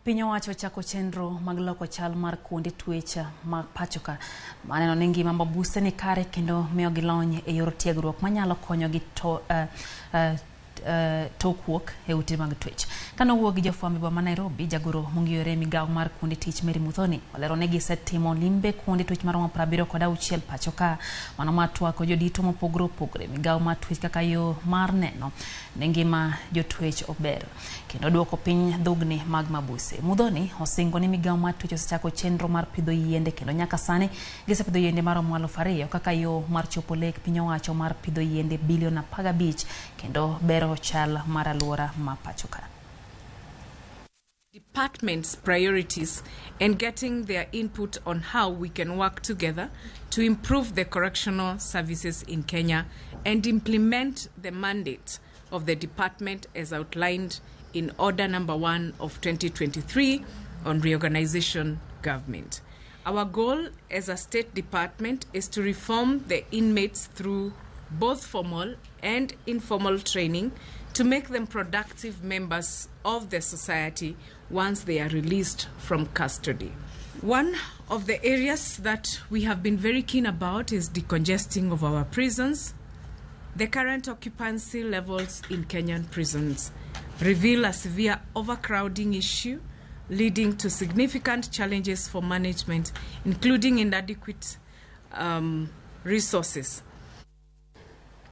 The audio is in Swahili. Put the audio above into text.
Piny owacho chako chenro mag loko chal mar kuonde twech mag pachoka maneno ni ngima mabuse ni kare kendo miyo gilony e yor tiegruok manyalo konyogi tokwuok e ute mag twech. Kano wuok gi jofwambo e boma Nairobi, jagoro mongiyore migawo mar kuonde tich Mary Muthoni olero ni gisetimo limbe kuonde twech maromo 76 pachoka, mano matwako jodito mopogore opogore migawo mar twech kaka yo mar neno ni ngima jotwech ober kendo duoko piny dhugni mag mabuse. Muthoni osingo ni migawo mar twech osechako chenro mar pidho yiende kendo nyaka sani gisepidho yiende maromo 2,000 kaka yo mar chopo lek piny owacho mar pidho yiende bilion 15 kendo bero chal mar aluora ma pachoka. Department's priorities and getting their input on how we can work together to improve the correctional services in Kenya and implement the mandate of the department as outlined in Order Number 1 of 2023 on reorganization government. Our goal as a state department is to reform the inmates through both formal and informal training to make them productive members of the society once they are released from custody. One of the areas that we have been very keen about is decongesting of our prisons. The current occupancy levels in Kenyan prisons reveal a severe overcrowding issue leading to significant challenges for management, including inadequate resources